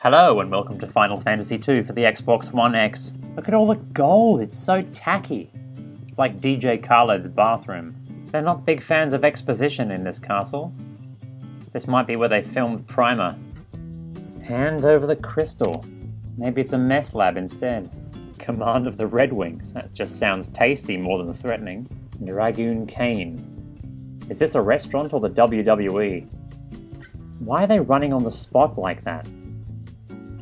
Hello and welcome to Final Fantasy II for the Xbox One X. Look at all the gold, it's so tacky. It's like DJ Khaled's bathroom. They're not big fans of exposition in this castle. This might be where they filmed Primer. Hand over the crystal. Maybe it's a meth lab instead. Command of the Red Wings. That just sounds tasty more than threatening. Dragoon Cane. Is this a restaurant or the WWE? Why are they running on the spot like that?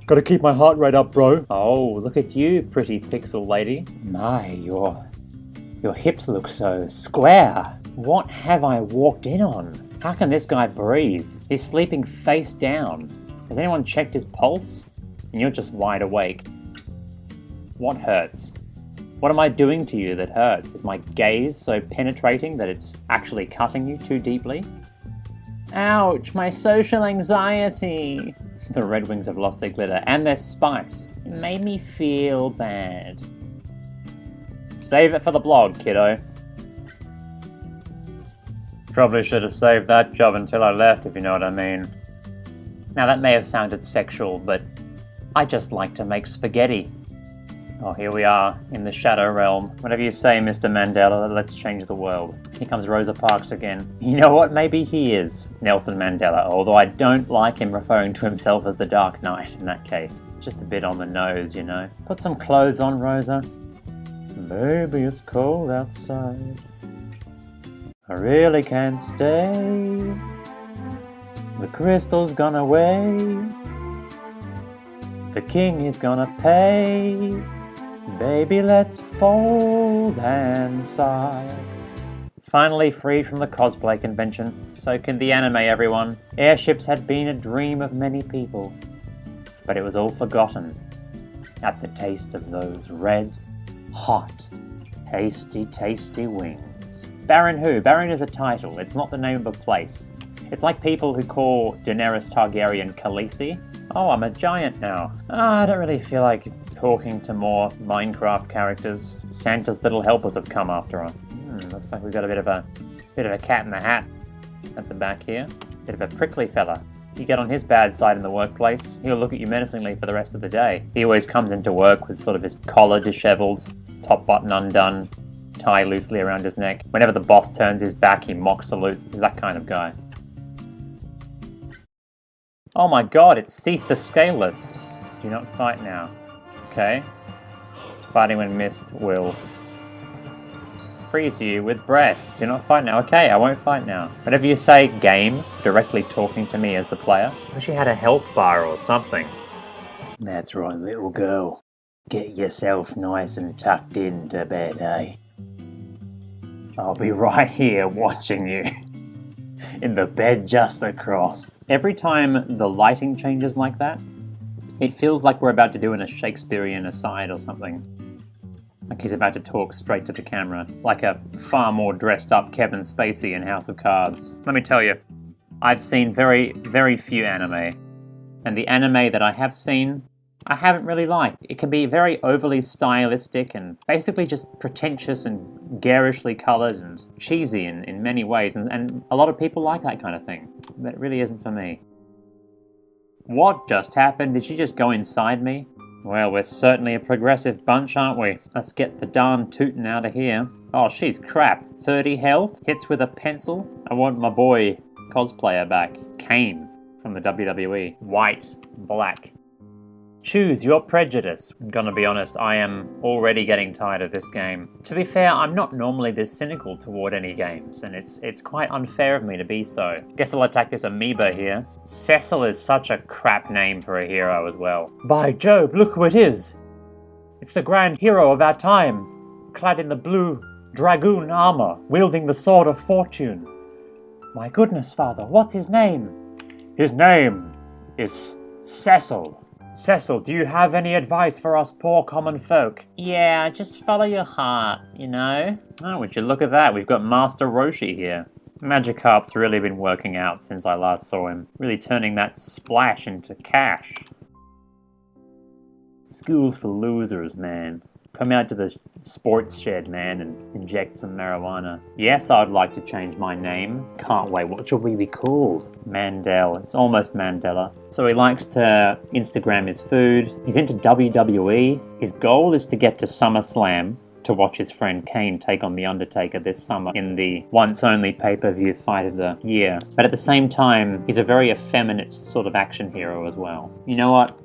Gotta keep my heart rate up, bro. Oh, look at you, pretty pixel lady. My, your hips look so square. What have I walked in on? How can this guy breathe? He's sleeping face down. Has anyone checked his pulse? And you're just wide awake. What hurts? What am I doing to you that hurts? Is my gaze so penetrating that it's actually cutting you too deeply? Ouch, my social anxiety. The Red Wings have lost their glitter and their spice. It made me feel bad. Save it for the blog, kiddo. Probably should have saved that job until I left, if you know what I mean. Now that may have sounded sexual, but I just like to make spaghetti. Oh, here we are, in the Shadow Realm. Whatever you say, Mr. Mandela, let's change the world. Here comes Rosa Parks again. You know what? Maybe he is Nelson Mandela, although I don't like him referring to himself as the Dark Knight in that case. It's just a bit on the nose, you know. Put some clothes on, Rosa. Baby, it's cold outside. I really can't stay. The crystal's gone away. The king is gonna pay. Baby, let's fold and sigh. Finally free from the cosplay convention. So can the anime, everyone. Airships had been a dream of many people. But it was all forgotten at the taste of those red, hot, tasty, tasty wings. Baron who? Baron is a title. It's not the name of a place. It's like people who call Daenerys Targaryen Khaleesi. Oh, I'm a giant now. I don't really feel like talking to more Minecraft characters. Santa's little helpers have come after us. Looks like we've got a bit of a cat in the hat at the back here. Bit of a prickly fella. If you get on his bad side in the workplace, he'll look at you menacingly for the rest of the day. He always comes into work with sort of his collar disheveled, top button undone, tie loosely around his neck. Whenever the boss turns his back, he mock salutes. He's that kind of guy. Oh my god, it's Seath the Scaleless. Do not fight now. Okay. Fighting when missed will freeze you with breath. Do not fight now. Okay, I won't fight now. Whatever you say, game, directly talking to me as the player. I wish you had a health bar or something. That's right, little girl. Get yourself nice and tucked into bed, eh? I'll be right here watching you. In the bed just across. Every time the lighting changes like that, it feels like we're about to do a Shakespearean aside or something. Like he's about to talk straight to the camera. Like a far more dressed up Kevin Spacey in House of Cards. Let me tell you, I've seen very, very few anime. And the anime that I have seen, I haven't really liked. It can be very overly stylistic and basically just pretentious and garishly coloured and cheesy in many ways. And a lot of people like that kind of thing. But it really isn't for me. What just happened? Did she just go inside me? Well, we're certainly a progressive bunch, aren't we? Let's get the darn tootin' out of here. Oh, she's crap. 30 health, hits with a pencil. I want my boy cosplayer back. Kane from the WWE. White, black. Choose your prejudice. I'm gonna be honest, I am already getting tired of this game. To be fair, I'm not normally this cynical toward any games, and it's quite unfair of me to be so. Guess I'll attack this amoeba here. Cecil is such a crap name for a hero as well. By Jove, look who it is! It's the grand hero of our time, clad in the blue dragoon armor, wielding the sword of fortune. My goodness, father, what's his name? His name is Cecil. Cecil, do you have any advice for us poor common folk? Yeah, just follow your heart, you know? Oh, would you look at that, we've got Master Roshi here. Magikarp's really been working out since I last saw him. Really turning that splash into cash. School's for losers, man. Come out to the sports shed, man, and inject some marijuana. Yes, I'd like to change my name. Can't wait. What should we be called? Mandel. It's almost Mandela. So he likes to Instagram his food. He's into WWE. His goal is to get to SummerSlam to watch his friend Kane take on The Undertaker this summer in the once-only pay-per-view fight of the year. But at the same time, he's a very effeminate sort of action hero as well. You know what?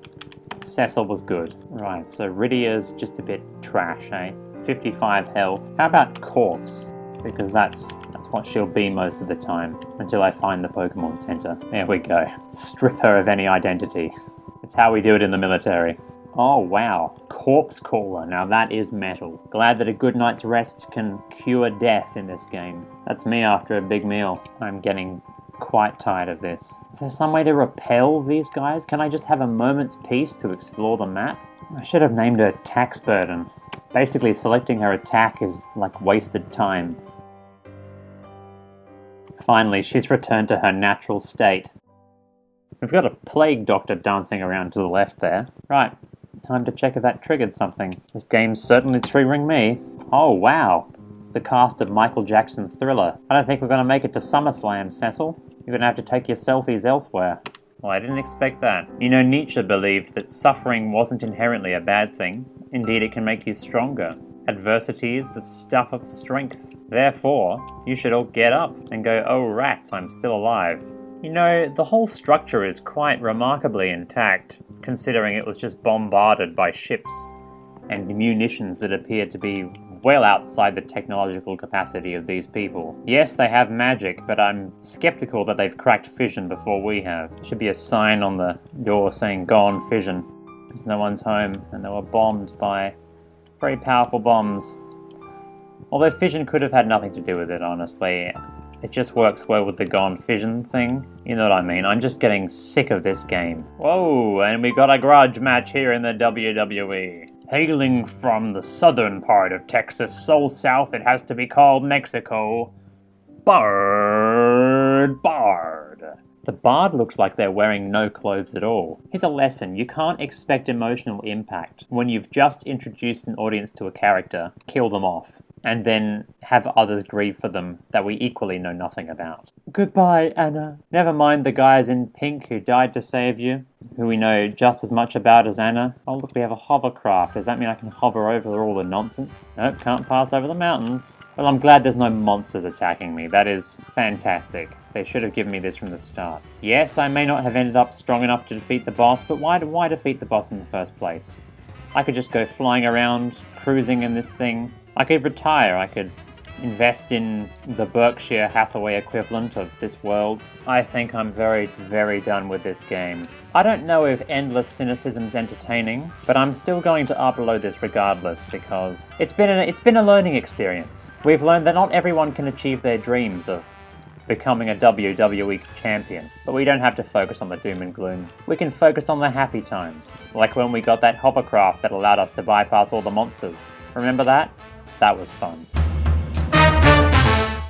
Cecil was good. Right, so Rydia's just a bit trash, eh? 55 health. How about Corpse? Because that's what she'll be most of the time, until I find the Pokemon Center. There we go. Strip her of any identity. It's how we do it in the military. Oh wow, Corpse Caller, now that is metal. Glad that a good night's rest can cure death in this game. That's me after a big meal. I'm getting quite tired of this. Is there some way to repel these guys? Can I just have a moment's peace to explore the map? I should have named her Tax Burden. Basically, selecting her attack is like wasted time. Finally, she's returned to her natural state. We've got a plague doctor dancing around to the left there. Right, time to check if that triggered something. This game's certainly triggering me. Oh wow, it's the cast of Michael Jackson's Thriller. I don't think we're going to make it to SummerSlam, Cecil. You're going to have to take your selfies elsewhere. Well, I didn't expect that. You know, Nietzsche believed that suffering wasn't inherently a bad thing. Indeed, it can make you stronger. Adversity is the stuff of strength. Therefore, you should all get up and go, oh rats, I'm still alive. You know, the whole structure is quite remarkably intact, considering it was just bombarded by ships and munitions that appeared to be well outside the technological capacity of these people. Yes, they have magic, but I'm skeptical that they've cracked fission before we have. There should be a sign on the door saying, gone fission, because no one's home, and they were bombed by very powerful bombs. Although fission could have had nothing to do with it, honestly. It just works well with the gone fission thing. You know what I mean? I'm just getting sick of this game. Whoa, and we got a grudge match here in the WWE. Hailing from the southern part of Texas, so south it has to be called Mexico, Bard. The Bard looks like they're wearing no clothes at all. Here's a lesson. You can't expect emotional impact when you've just introduced an audience to a character, kill them off, and then have others grieve for them that we equally know nothing about. Goodbye, Anna. Never mind the guys in pink who died to save you, who we know just as much about as Anna. Oh look, we have a hovercraft. Does that mean I can hover over all the nonsense? Nope, can't pass over the mountains. Well, I'm glad there's no monsters attacking me. That is fantastic. They should have given me this from the start. Yes, I may not have ended up strong enough to defeat the boss, but why defeat the boss in the first place? I could just go flying around, cruising in this thing. I could retire. I could invest in the Berkshire Hathaway equivalent of this world. I think I'm very, very done with this game. I don't know if endless cynicism's entertaining, but I'm still going to upload this regardless because it's been a learning experience. We've learned that not everyone can achieve their dreams of becoming a WWE champion, but we don't have to focus on the doom and gloom. We can focus on the happy times, like when we got that hovercraft that allowed us to bypass all the monsters. Remember that? That was fun.